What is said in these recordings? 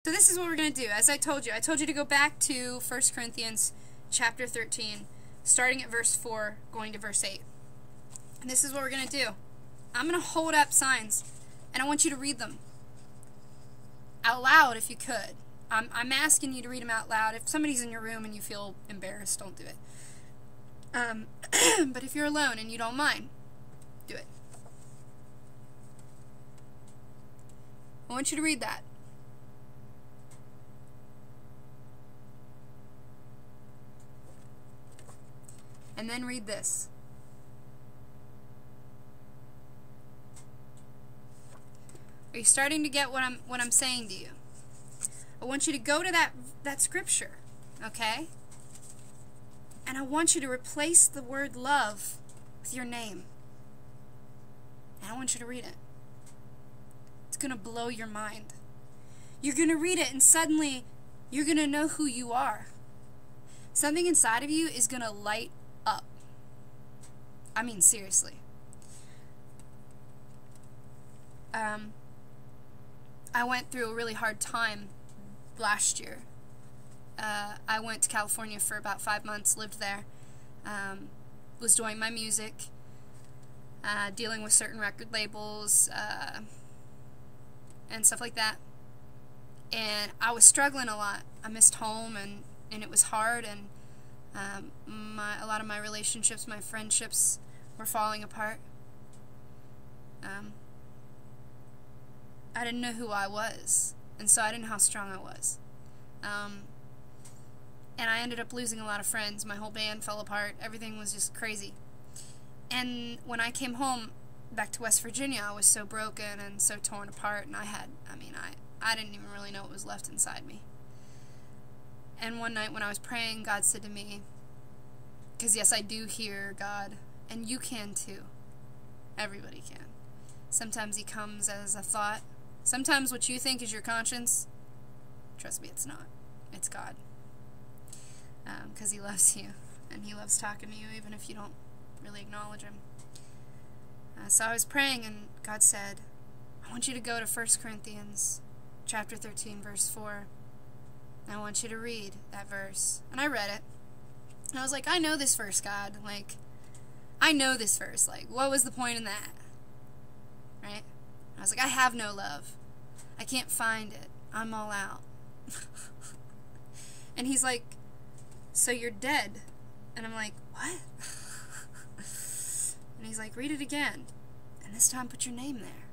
So this is what we're going to do. As I told you to go back to 1 Corinthians chapter 13, starting at verse 4, going to verse 8. And this is what we're going to do. I'm going to hold up signs, and I want you to read them out loud if you could. I'm asking you to read them out loud. If somebody's in your room and you feel embarrassed, don't do it. But if you're alone and you don't mind, do it. I want you to read that. And then read this. Are you starting to get what I'm saying to you? I want you to go to that scripture, okay? And I want you to replace the word love with your name. And I want you to read it. It's going to blow your mind. You're going to read it and suddenly you're going to know who you are. Something inside of you is going to light up. I mean, seriously. I went through a really hard time last year. I went to California for about 5 months, lived there, was doing my music, dealing with certain record labels, and stuff like that. And I was struggling a lot. I missed home, and it was hard, and a lot of my relationships, my friendships were falling apart. I didn't know who I was, and so I didn't know how strong I was. And I ended up losing a lot of friends. My whole band fell apart. Everything was just crazy. And when I came home back to West Virginia, I was so broken and so torn apart, and I didn't even really know what was left inside me. And one night when I was praying, God said to me, because yes, I do hear God, and you can too. Everybody can. Sometimes he comes as a thought. Sometimes what you think is your conscience, trust me, it's not. It's God. Because he loves you, and he loves talking to you even if you don't really acknowledge him. So I was praying, and God said, I want you to go to 1 Corinthians chapter 13, verse 4. And I want you to read that verse. And I read it. And I was like, I know this verse, God. Like, I know this verse. Like, what was the point in that? Right? I was like, I have no love. I can't find it. I'm all out. And he's like, so you're dead. And I'm like, what? And he's like, read it again. And this time put your name there,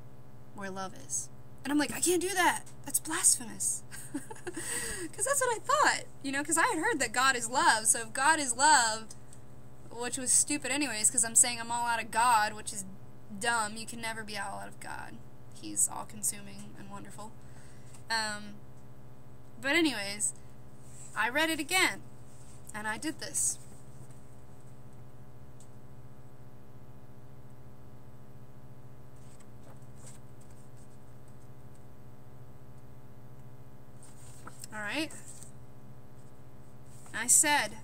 where love is. And I'm like, I can't do that. That's blasphemous. Because that's what I thought. You know, because I had heard that God is love. So if God is love, which was stupid anyways, because I'm saying I'm all out of God, which is dumb. You can never be all out of God. He's all-consuming and wonderful. But anyways, I read it again. And I did this. Alright? I said,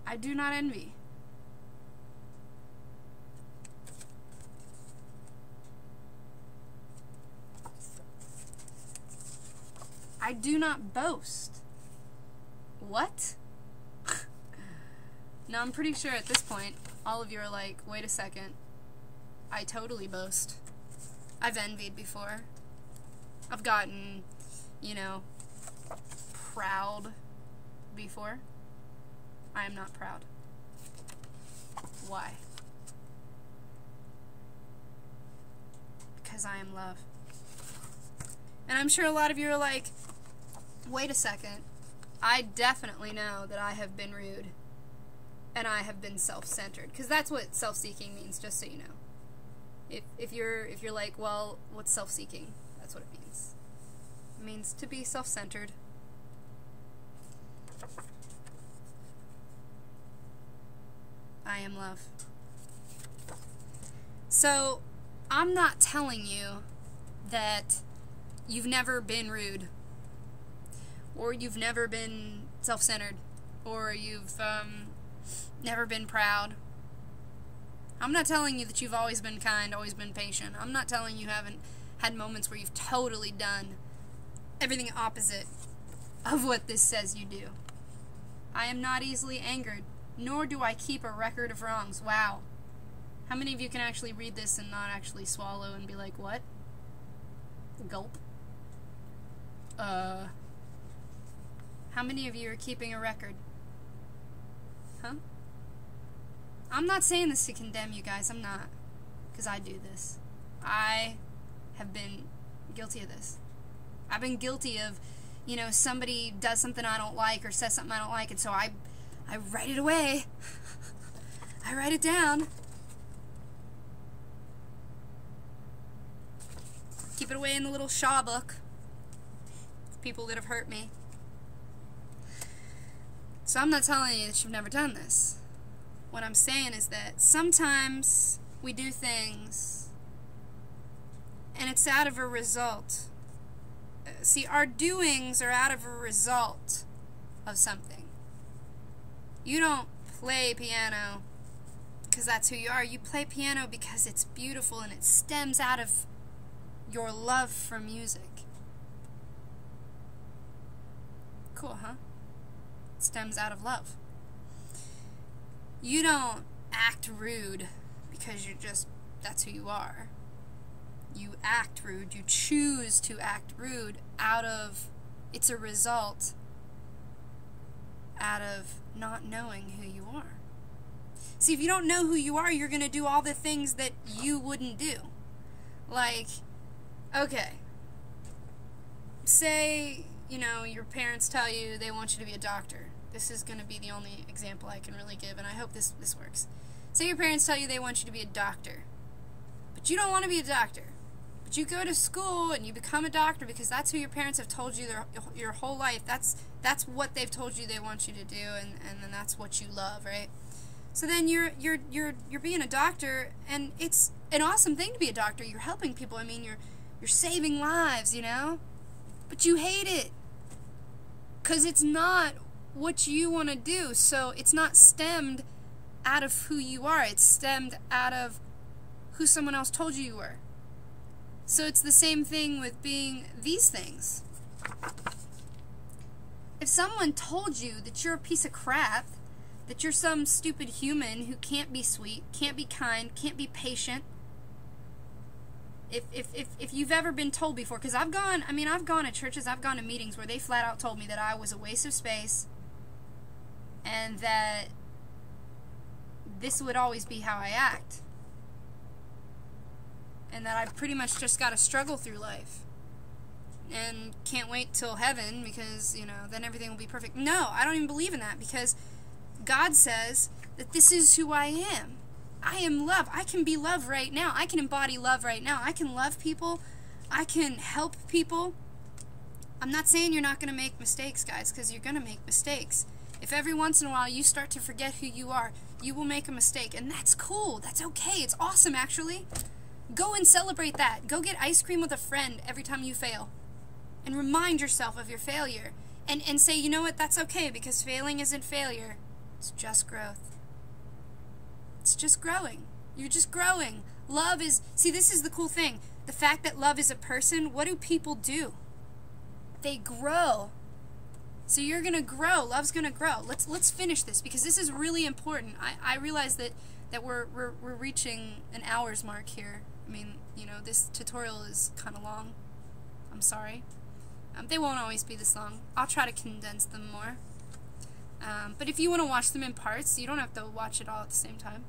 I do not envy. I do not boast. What? Now, I'm pretty sure at this point, all of you are like, wait a second. I totally boast. I've envied before. I've gotten, you know, proud before. I am not proud. Why? Because I am love. And I'm sure a lot of you are like, wait a second. I definitely know that I have been rude. And I have been self-centered. Because that's what self-seeking means, just so you know. If you're like, well, what's self-seeking? That's what it means. It means to be self-centered. I am love. So, I'm not telling you that you've never been rude, or you've never been self-centered, or you've never been proud. I'm not telling you that you've always been kind, always been patient. I'm not telling you haven't had moments where you've totally done everything opposite of what this says you do. I am not easily angered, nor do I keep a record of wrongs. Wow. How many of you can actually read this and not actually swallow and be like, what? Gulp. How many of you are keeping a record? Huh? I'm not saying this to condemn you guys. I'm not. Because I do this. I have been guilty of this. I've been guilty of, you know, somebody does something I don't like or says something I don't like, and so I write it away. I write it down. Keep it away in the little Shaw book. People that have hurt me. So I'm not telling you that you've never done this. What I'm saying is that sometimes we do things and it's out of a result. See, our doings are out of a result of something. You don't play piano because that's who you are. You play piano because it's beautiful and it stems out of your love for music. Cool, huh? It stems out of love. You don't act rude because that's who you are. You act rude. You choose to act rude it's a result out of not knowing who you are. See, if you don't know who you are, you're going to do all the things that you wouldn't do. Like, okay, say, you know, your parents tell you they want you to be a doctor. This is going to be the only example I can really give, and I hope this works. Say your parents tell you they want you to be a doctor, but you don't want to be a doctor. But you go to school and you become a doctor because that's who your parents have told you your whole life. That's what they've told you they want you to do, and then that's what you love, right? So then you're being a doctor, and it's an awesome thing to be a doctor. You're helping people. I mean, you're saving lives, you know? But you hate it because it's not what you want to do. So it's not stemmed out of who you are. It's stemmed out of who someone else told you were. So it's the same thing with being these things. If someone told you that you're a piece of crap, that you're some stupid human who can't be sweet, can't be kind, can't be patient, if you've ever been told before, because I've gone to churches, I've gone to meetings where they flat out told me that I was a waste of space and that this would always be how I act. And that I've pretty much just got to struggle through life. And can't wait till heaven because, you know, then everything will be perfect. No, I don't even believe in that because God says that this is who I am. I am love. I can be love right now. I can embody love right now. I can love people. I can help people. I'm not saying you're not going to make mistakes, guys, because you're going to make mistakes. If every once in a while you start to forget who you are, you will make a mistake. And that's cool. That's okay. It's awesome, actually. Go and celebrate that. Go get ice cream with a friend every time you fail. And remind yourself of your failure. And say, you know what, that's okay, because failing isn't failure. It's just growth. It's just growing. You're just growing. Love is... See, this is the cool thing. The fact that love is a person, what do people do? They grow. So you're going to grow. Love's going to grow. Let's finish this, because this is really important. I realize that we're reaching an hour's mark here. I mean, you know, this tutorial is kind of long. I'm sorry. They won't always be this long. I'll try to condense them more. But if you want to watch them in parts, you don't have to watch it all at the same time.